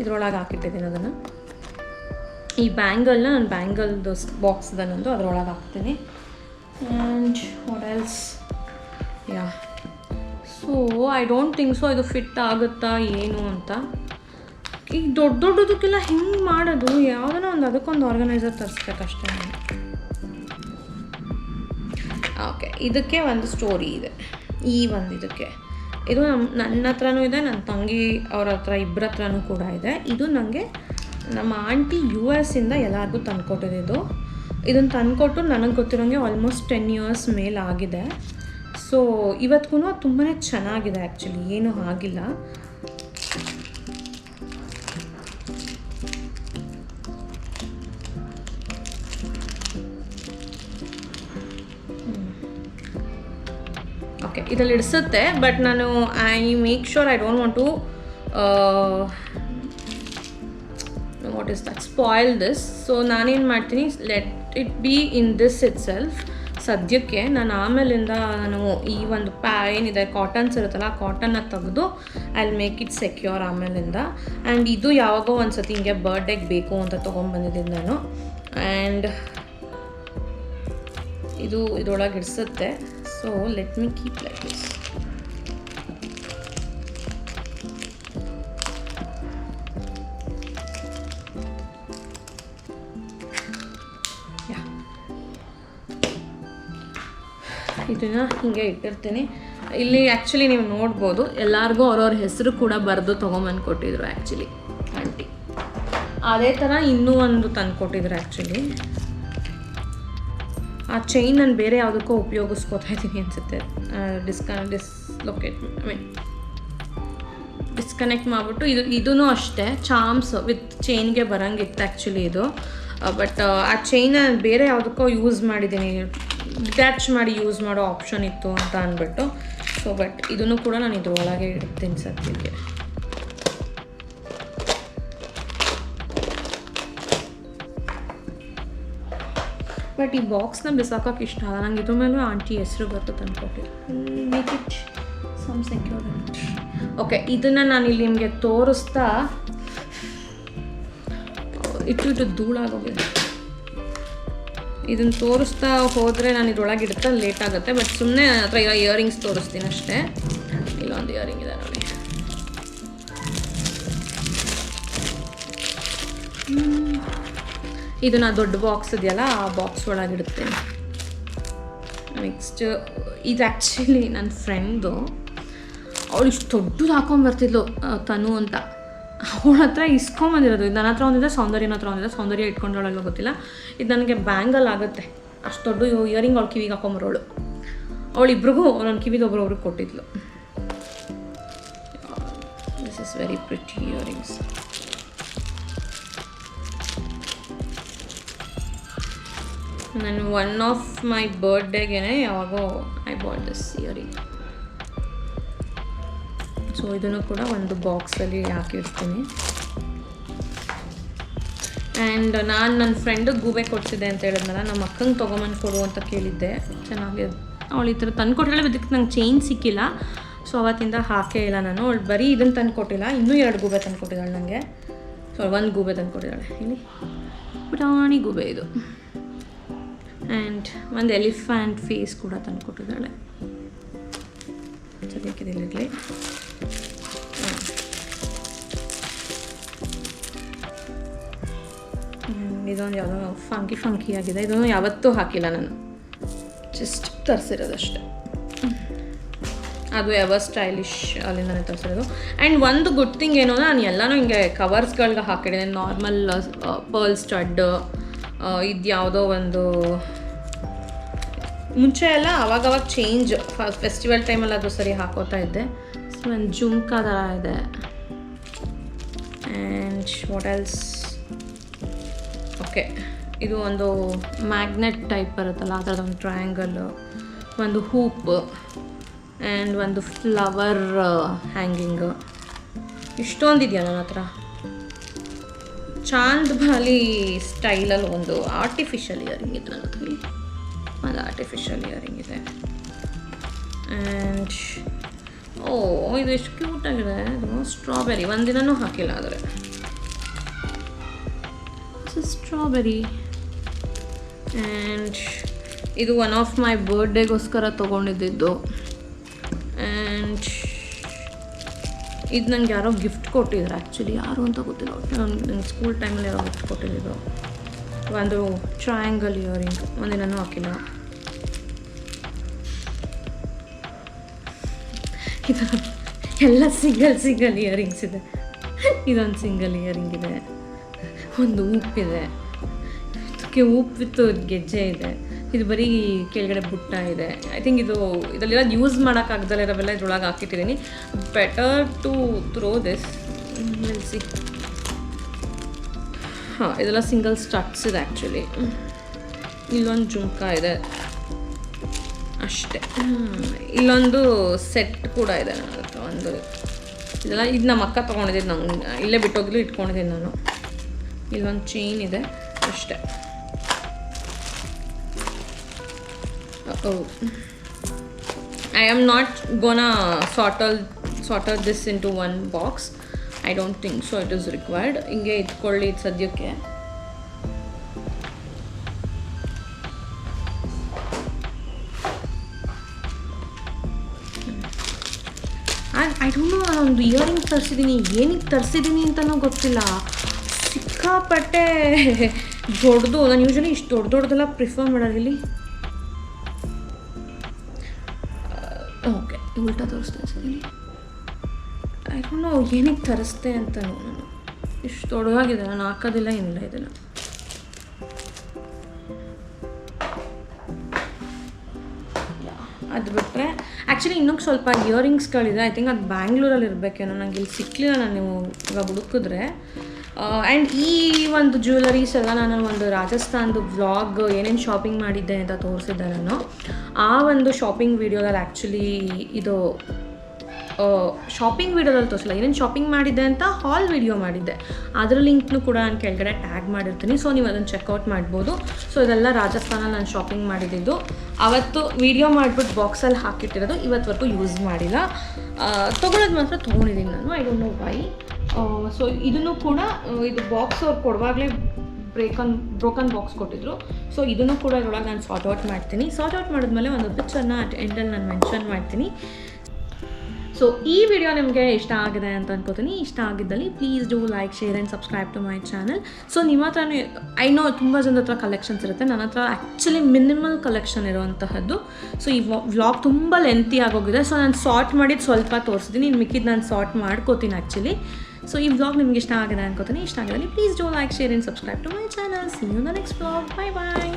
ಇದ್ರೊಳಗೆ ಹಾಕಿಟ್ಟಿದ್ದೀನಿ ಅದನ್ನು. ಈ ಬ್ಯಾಂಗಲ್ನ ನಾನು ಬ್ಯಾಂಗಲ್ದು ಬಾಕ್ಸ್ದ ನಂದು ಅದರೊಳಗೆ ಹಾಕ್ತೀನಿ. And what else? Yeah, so I don't think so ಇದು ಫಿಟ್ ಆಗುತ್ತಾ ಏನು ಅಂತ. ಈಗ ದೊಡ್ಡದಕ್ಕೆಲ್ಲ ಹಿಂಗೆ ಮಾಡೋದು, ಯಾವುದನ್ನ ಒಂದು ಅದಕ್ಕೊಂದು ಆರ್ಗನೈಸರ್ ತರಿಸ್ಬೇಕಷ್ಟೇ. ಓಕೆ, ಇದಕ್ಕೆ ಒಂದು ಸ್ಟೋರಿ ಇದೆ. ಈ ಒಂದು ಇದಕ್ಕೆ ಇದು ನನ್ನ ಹತ್ರನೂ ಇದೆ, ನನ್ನ ತಂಗಿ ಅವ್ರ ಹತ್ರ ಇಬ್ಬರ ಹತ್ರನೂ ಕೂಡ ಇದೆ. ಇದು ನನಗೆ ನಮ್ಮ ಆಂಟಿ US ಇಂದ ಎಲ್ಲರಿಗೂ ತಂದುಕೊಟ್ಟಿದ್ದು. ಇದನ್ನು ತಂದುಕೊಟ್ಟು ನನಗೆ ಗೊತ್ತಿರೋಂಗೆ ಆಲ್ಮೋಸ್ಟ್ 10 years ಮೇಲೆ ಆಗಿದೆ. ಸೊ ಇವತ್ತಿಗೂ ಅದು ತುಂಬಾ ಚೆನ್ನಾಗಿದೆ ಆ್ಯಕ್ಚುಲಿ, ಏನೂ ಆಗಿಲ್ಲ. ಓಕೆ, ಇದರಲ್ಲಿ ಇಡಿಸುತ್ತೆ. ಬಟ್ ನಾನು I make sure I don't want to what is that spoil this. So ನಾನೇನು ಮಾಡ್ತೀನಿ, let it be in this itself ಸದ್ಯಕ್ಕೆ. ನಾನು ಆಮೇಲಿಂದ ನಾನು ಈ ಒಂದು ಏನಿದೆ ಕಾಟನ್ಸ್ ಇರುತ್ತಲ್ಲ, ಆ ಕಾಟನ್ನ ತೆಗೆದು I will make it secure ಆಮೇಲಿಂದ. ಆ್ಯಂಡ್ ಇದು ಯಾವಾಗೋ ಒಂದು ಸತಿ ಹಿಂಗೆ ಬರ್ಡೇಗೆ ಬೇಕು ಅಂತ ತೊಗೊಂಡ್ಬಂದಿದ್ದೀನಿ ನಾನು. ಆ್ಯಂಡ್ ಇದು ಇದರೊಳಗೆ ಇಡಿಸುತ್ತೆ. So let me keep like this. ಇದನ್ನು ಹೀಗೆ ಇಟ್ಟಿರ್ತೀನಿ. ಇಲ್ಲಿ ಆ್ಯಕ್ಚುಲಿ ನೀವು ನೋಡ್ಬೋದು, ಎಲ್ಲರಿಗೂ ಅವ್ರವ್ರ ಹೆಸರು ಕೂಡ ಬರೆದು ತೊಗೊಂಬಂದು ಕೊಟ್ಟಿದ್ರು ಆ್ಯಕ್ಚುಲಿ ಆಂಟಿ. ಅದೇ ಥರ ಇನ್ನೂ ಒಂದು ತಂದು ಕೊಟ್ಟಿದ್ರು ಆ್ಯಕ್ಚುಲಿ. ಆ ಚೈನ್ ನಾನು ಬೇರೆ ಯಾವುದಕ್ಕೂ ಉಪಯೋಗಿಸ್ಕೋತಾ ಇದ್ದೀನಿ ಅನಿಸುತ್ತೆ. ಡಿಸ್ಕನೆಕ್ಟ್ ಮಾಡಿಬಿಟ್ಟು ಇದೂ ಅಷ್ಟೇ ಚಾಮ್ಸ್ ವಿತ್ ಚೈನ್ಗೆ ಬರೋಂಗಿತ್ತು ಆ್ಯಕ್ಚುಲಿ ಇದು. ಬಟ್ ಆ ಚೈನ ಬೇರೆ ಯಾವುದಕ್ಕೋ ಯೂಸ್ ಮಾಡಿದ್ದೀನಿ, ಡಿಟ್ಯಾಚ್ ಮಾಡಿ ಯೂಸ್ ಮಾಡೋ ಆಪ್ಷನ್ ಇತ್ತು ಅಂತ ಅಂದ್ಬಿಟ್ಟು. ಸೊ ಬಟ್ ಇದನ್ನು ಕೂಡ ನಾನು ಇದ್ರೊಳಗೆ ಇಡ್ತೀನಿ ಸದ್ಯಕ್ಕೆ. ಬಟ್ ಈ ಬಾಕ್ಸ್ನ ಬಿಸಾಕೋಕೆ ಇಷ್ಟ ಅಲ್ಲ ನಂಗೆ. ಇದ್ರ ಮೇಲೂ ಆಂಟಿ ಹೆಸರು ಬರ್ತು ತಂದ್ಕೊಟ್ಟಿದ್ದು. Make it some secure. Okay, ಇದನ್ನು ನಾನು ಇಲ್ಲಿ ನಿಮಗೆ ತೋರಿಸ್ತಾ ಇಟ್ಟು ಧೂಳಾಗೋಗಿದೆ. ಇದನ್ನು ತೋರಿಸ್ತಾ ಹೋದರೆ ನಾನು ಇದ್ರೊಳಗೆ ಇಡ್ತಾ ಲೇಟ್ ಆಗುತ್ತೆ. ಬಟ್ ಸುಮ್ಮನೆ ನನ್ನ ಹತ್ರ ಈಗ ಇಯರಿಂಗ್ಸ್ ತೋರಿಸ್ತೀನಿ ಅಷ್ಟೇ. ಇಲ್ಲೊಂದು ಇಯರಿಂಗ್ ಇದೆ ನೋಡಿ. ಇದು ನಾ ದೊಡ್ಡ ಬಾಕ್ಸ್ ಇದೆಯಲ್ಲ ಆ ಬಾಕ್ಸ್ ಒಳಗೆ ಇಡುತ್ತೇನೆ. ನೆಕ್ಸ್ಟ್ ಇದು ಆ್ಯಕ್ಚುಲಿ ನನ್ನ ಫ್ರೆಂಡು, ಅವಳು ಇಷ್ಟು ದೊಡ್ಡದು ಹಾಕೊಂಬರ್ತಿದ್ಲು ತನು ಅಂತ. ಅವಳ ಹತ್ರ ಇಸ್ಕೊಂಬಂದಿರೋದು. ಇದು ನನ್ನ ಹತ್ರ ಒಂದಿದೆ, ಸೌಂದರ್ಯನ ಹತ್ರ ಒಂದಿದೆ. ಸೌಂದರ್ಯ ಇಟ್ಕೊಂಡವಳಲ್ಲ ಗೊತ್ತಿಲ್ಲ. ಇದು ನನಗೆ ಬ್ಯಾಂಗಲ್ ಆಗುತ್ತೆ ಅಷ್ಟು ದೊಡ್ಡ ಇಯರಿಂಗ್ ಅವಳು ಕಿವಿಗೆ ಹಾಕೊಂಬರೋಳು. ಅವಳಿಬ್ರಿಗೂ ನನ್ನ ಕಿವಿಗೆ ಒಬ್ರೊಬ್ರಿಗೆ ಕೊಟ್ಟಿದ್ಲು. This is very pretty earrings. ನಾನು ಒನ್ ಆಫ್ ಮೈ ಬರ್ಡೇಗೆ ಯಾವಾಗೋ I bought this earring. So ಇದನ್ನು ಕೂಡ ಒಂದು ಬಾಕ್ಸಲ್ಲಿ ಹಾಕಿರ್ತೀನಿ. ಆ್ಯಂಡ್ ನಾನು ನನ್ನ ಫ್ರೆಂಡಿಗೆ ಗೂಬೆ ಕೊಡ್ಸಿದ್ದೆ ಅಂತ ಹೇಳಿದ್ನಲ್ಲ, ನಮ್ಮ ಅಕ್ಕಂಗೆ ತೊಗೊಂಬಂದು ಕೊಡು ಅಂತ ಕೇಳಿದ್ದೆ. ಚೆನ್ನಾಗಿ ಅವಳು ಈ ಥರ ತಂದು ಕೊಟ್ಟಿಲ್ಲ. ಇದಕ್ಕೆ ನಂಗೆ ಚೈನ್ ಸಿಕ್ಕಿಲ್ಲ, ಸೊ ಅವತ್ತಿಂದ ಹಾಕೇ ಇಲ್ಲ ನಾನು. ಅವಳು ಬರೀ ಇದನ್ನು ತಂದು ಕೊಟ್ಟಿಲ್ಲ, ಇನ್ನೂ 2 ಗೂಬೆ ತಂದು ಕೊಟ್ಟಿದ್ದಾಳೆ ನನಗೆ. ಸೊ 1 ಗೂಬೆ ತಂದು ಕೊಟ್ಟಿದ್ದಾಳೆ. ಇಲ್ಲಿ ಪುಟಾಣಿ ಗೂಬೆ ಇದು. ಆ್ಯಂಡ್ ಒಂದು ಎಲಿಫ್ಯಾಂಟ್ ಫೇಸ್ ಕೂಡ ತಂದು ಕೊಟ್ಟಿದ್ದಾಳೆ. ಸದ್ಯಕ್ಕೆ ಇದಿರಲಿ. ಇದೊಂದು ಯಾವುದೋ ಫಂಕಿ ಆಗಿದೆ. ಇದನ್ನು ಯಾವತ್ತೂ ಹಾಕಿಲ್ಲ ನಾನು, ಜಸ್ಟ್ ತರಿಸಿರೋದಷ್ಟೆ. ಅದು ಎವರ್ ಸ್ಟೈಲಿಶ್ ಅಲ್ಲಿಂದನೇ ತರಿಸಿರೋದು. ಆ್ಯಂಡ್ ಒಂದು ಗುಡ್ ಥಿಂಗ್ ಏನು ಅಂದರೆ, ನಾನು ಎಲ್ಲನೂ ಹಿಂಗೆ ಕವರ್ಸ್ಗಳಿಗೆ ಹಾಕಿದ್ದೀನಿ. ನಾರ್ಮಲ್ ಪರ್ಲ್ ಸ್ಟಡ್, ಇದು ಯಾವುದೋ ಒಂದು ಮುಂಚೆ ಎಲ್ಲ ಅವಾಗವಾಗ ಚೇಂಜ್, ಫೆಸ್ಟಿವಲ್ ಟೈಮಲ್ಲಿ ಅದು ಸರಿ ಹಾಕೋತಾ ಇದ್ದೆ. ಒಂದು ಜುಮ್ಕಾ ಥರ ಇದೆ. ಆ್ಯಂಡ್ ವಾಟ್ ಎಲ್ಸ್, ಓಕೆ, ಇದು ಒಂದು ಮ್ಯಾಗ್ನೆಟ್ ಟೈಪ್ ಬರುತ್ತಲ್ಲ ಆ ಥರದ ಒಂದು ಟ್ರಯಾಂಗಲ್, ಒಂದು ಹೂಪ್ ಆ್ಯಂಡ್ ಒಂದು ಫ್ಲವರ್ ಹ್ಯಾಂಗಿಂಗು. ಇಷ್ಟೊಂದಿದೆಯಾ ನನ್ನ ಹತ್ರ. ಚಾಂದ್ ಬಾಲಿ ಸ್ಟೈಲಲ್ಲಿ ಒಂದು ಆರ್ಟಿಫಿಷಿಯಲ್ ಇಯರಿಂಗ್ ಇದೆ ನನ್ನ ಹತ್ರ. ಒಂದು ಆರ್ಟಿಫಿಷಿಯಲ್ ಇಯರಿಂಗ್ ಇದೆ. ಆ್ಯಂಡ್ ಇದು ಎಷ್ಟು ಕ್ಯೂಟಾಗಿದೆ. ಇದು ಸ್ಟ್ರಾಬೆರಿ, ಒಂದಿನೂ ಹಾಕಿಲ್ಲ ಆದರೆ. ಸ್ಟ್ರಾಬೆರಿ. ಆ್ಯಂಡ್ ಇದು ಒನ್ ಆಫ್ ಮೈ ಬರ್ಡೇಗೋಸ್ಕರ ತೊಗೊಂಡಿದ್ದು. ಆ್ಯಂಡ್ ಇದು ನನಗೆ ಯಾರೋ ಗಿಫ್ಟ್ ಕೊಟ್ಟಿದ್ರು. ಆ್ಯಕ್ಚುಲಿ ಯಾರು ಅಂತ ಗೊತ್ತಿಲ್ಲ, ನನ್ನ ಸ್ಕೂಲ್ ಟೈಮಲ್ಲಿ ಯಾರೋ ಗಿಫ್ಟ್ ಕೊಟ್ಟಿದ್ದು. ಒಂದು ಟ್ರಯಾಂಗಲ್ ಇಯರಿಂಗ್, ಒಂದಿನೂ ಹಾಕಿಲ್ಲ. ಇದು ಎಲ್ಲ ಸಿಂಗಲ್ ಇಯರಿಂಗ್ಸ್ ಇದೆ. ಇದೊಂದು ಸಿಂಗಲ್ ಇಯರಿಂಗ್ ಇದೆ. ಒಂದು ಉಪ್ಪಿದೆ, ಇದಕ್ಕೆ ಉಪ್ಪು ವಿತ್ ಗೆಜ್ಜೆ ಇದೆ. ಇದು ಬರೀ ಕೆಳಗಡೆ ಬುಟ್ಟ ಇದೆ. ಐ ಥಿಂಕ್ ಇದರಲ್ಲೆಲ್ಲ ಯೂಸ್ ಮಾಡೋಕ್ಕಾಗ್ದಲ್ಲ ಇರೋವೆಲ್ಲ ಇದ್ರೊಳಗೆ ಹಾಕಿಟ್ಟಿದ್ದೀನಿ. ಬೆಟರ್ ಟು ಥ್ರೋ ದಿಸ್, ನಿಲ್ಲಿಸಿ. ಹಾಂ, ಇದೆಲ್ಲ ಸಿಂಗಲ್ ಸ್ಟಡ್ಸ್ ಇದೆ ಆ್ಯಕ್ಚುಲಿ. ಇಲ್ಲೊಂದು ಜುಮ್ಕಾ ಇದೆ ಅಷ್ಟೇ. ಇಲ್ಲೊಂದು ಸೆಟ್ ಕೂಡ ಇದೆ ನನ್ನ ಹತ್ರ. ಒಂದು ಇದೆಲ್ಲ ಇದು ನಮ್ಮ ಅಕ್ಕ ತೊಗೊಂಡಿದ್ದೀನಿ, ನಂಗೆ ಇಲ್ಲೇ ಬಿಟ್ಟೋಗಿದ್ರು, ಇಟ್ಕೊಂಡಿದ್ದೀನಿ ನಾನು. ಇಲ್ಲೊಂದು ಚೈನ್ ಇದೆ ಅಷ್ಟೇ. I am not gonna sort this into one box. I don't think so it is required. ಹಿಂಗೆ ಇಟ್ಕೊಳ್ಳಿ ಸದ್ಯಕ್ಕೆ. ಐ ಡೋಂಟ್ ನೋ, ನಾನೊಂದು ಇಯರಿಂಗ್ ತರಿಸಿದ್ದೀನಿ. ಏನಕ್ಕೆ ತರಿಸಿದ್ದೀನಿ ಅಂತಲೂ ಗೊತ್ತಿಲ್ಲ. ಸಿಕ್ಕಾಪಟ್ಟೆ ದೊಡ್ಡದು. ನಾನು ಯೂಶ್ವಲಿ ಇಷ್ಟು ದೊಡ್ಡದೆಲ್ಲ ಪ್ರಿಫರ್ ಮಾಡೋದು. ಇಲ್ಲಿ ಓಕೆ, ಉಲ್ಟಾ ತೋರಿಸ್ತೀನಿ ಸರಿ. ಐ ಡೋಂಟ್ ನೋ ಏನಕ್ಕೆ ತರಿಸ್ದೆ ಅಂತ. ನಾನು ಇಷ್ಟು ದೊಡ್ಡದಾಗಿದೆ, ನಾನು ಹಾಕೋದಿಲ್ಲ ಏನಿಲ್ಲ ಇದನ್ನು. ಅದು ಬಿಟ್ಟರೆ ಆ್ಯಕ್ಚುಲಿ ಇನ್ನೂ ಸ್ವಲ್ಪ ಇಯರಿಂಗ್ಸ್ಗಳಿದೆ. ಐ ಥಿಂಕ್ ಅದು ಬ್ಯಾಂಗ್ಳೂರಲ್ಲಿ ಇರಬೇಕೇನೋ, ನನಗೆ ಇಲ್ಲಿ ಸಿಕ್ಕಲಿಲ್ಲ. ನಾನು ನೀವು ಇವಾಗ ಹುಡುಕಿದ್ರೆ. ಆ್ಯಂಡ್ ಈ ಒಂದು ಜ್ಯುವೆಲರೀಸ್ ಎಲ್ಲ ನಾನು ಒಂದು ರಾಜಸ್ಥಾನದ ವ್ಲಾಗ್ ಏನೇನು ಶಾಪಿಂಗ್ ಮಾಡಿದ್ದೆ ಅಂತ ತೋರಿಸಿದ್ದೆ ನಾನು. ಆ ಒಂದು ಶಾಪಿಂಗ್ ವೀಡಿಯೋದಲ್ಲಿ ಆ್ಯಕ್ಚುಲಿ ಇದು ಶಾಪಿಂಗ್ ವೀಡಿಯೋದಲ್ಲಿ ತೋರಿಸಿಲ್ಲ, ಏನೇನು ಶಾಪಿಂಗ್ ಮಾಡಿದ್ದೆ ಅಂತ ಹಾಲ್ ವೀಡಿಯೋ ಮಾಡಿದ್ದೆ. ಅದರ ಲಿಂಕ್ನು ಕೂಡ ನಾನು ಕೆಳಗಡೆ ಟ್ಯಾಗ್ ಮಾಡಿರ್ತೀನಿ. ಸೊ ನೀವು ಅದನ್ನು ಚೆಕ್ಔಟ್ ಮಾಡ್ಬೋದು. ಸೊ ಇದೆಲ್ಲ ರಾಜಸ್ಥಾನಲ್ಲಿ ನಾನು ಶಾಪಿಂಗ್ ಮಾಡಿದ್ದು. ಅವತ್ತು ವೀಡಿಯೋ ಮಾಡಿಬಿಟ್ಟು ಬಾಕ್ಸಲ್ಲಿ ಹಾಕಿಟ್ಟಿರೋದು, ಇವತ್ತವರೆಗೂ ಯೂಸ್ ಮಾಡಿಲ್ಲ. ತೊಗೊಳೋದು ಮಾತ್ರ ತೊಗೊಂಡಿದ್ದೀನಿ ನಾನು. I don't know why. So ಇದನ್ನು ಕೂಡ ಇದು ಬಾಕ್ಸ್ ಅವ್ರು ಕೊಡುವಾಗಲೇ ಬ್ರೋಕನ್ ಬಾಕ್ಸ್ ಕೊಟ್ಟಿದ್ರು. ಸೊ ಇದನ್ನು ಕೂಡ ಇದರೊಳಗೆ ನಾನು ಸಾರ್ಟ್ ಔಟ್ ಮಾಡ್ತೀನಿ. ಸಾರ್ಟ್ ಔಟ್ ಮಾಡಿದ್ಮೇಲೆ ಒಂದು ಪಿಕ್ಚರ್ನ ಅಟ್ ಎಂಡಲ್ಲಿ ನಾನು ಮೆನ್ಷನ್ ಮಾಡ್ತೀನಿ. ಸೊ ಈ ವಿಡಿಯೋ ನಿಮಗೆ ಇಷ್ಟ ಆಗಿದೆ ಅಂತ ಅನ್ಕೋತೀನಿ. ಇಷ್ಟ ಆಗಿದ್ದಲ್ಲಿ please do like, share and subscribe to my channel. So ನಿಮ್ಮ ಹತ್ರನೂ ಐ ನೋ ತುಂಬ ಜನದ ಹತ್ರ ಕಲೆಕ್ಷನ್ಸ್ ಇರುತ್ತೆ, ನನ್ನ ಹತ್ರ ಆ್ಯಕ್ಚುಲಿ ಮಿನಿಮಲ್ ಕಲೆಕ್ಷನ್ ಇರುವಂತಹದ್ದು. ಸೊ ಈ ವ್ಲಾಗ್ ತುಂಬ ಲೆಂತಿ ಆಗೋಗಿದೆ. ಸೊ ನಾನು ಸಾರ್ಟ್ ಮಾಡಿದ್ದು ಸ್ವಲ್ಪ ತೋರಿಸಿದ್ದೀನಿ, ಇನ್ನು ಮಿಕ್ಕಿದ್ದು ನಾನು ಸಾರ್ಟ್ ಮಾಡ್ಕೋತೀನಿ ಆ್ಯಕ್ಚುಲಿ. ಸೊ ಈ ವ್ಲಾಗ್ ನಿಮ್ಗೆ ಇಷ್ಟ ಆಗಿದೆ ಅನ್ಕೋತೀನಿ. ಇಷ್ಟ ಆಗಿದ್ದಲ್ಲಿ please do like, share and subscribe to my channel. See you in the next vlog. Bye bye.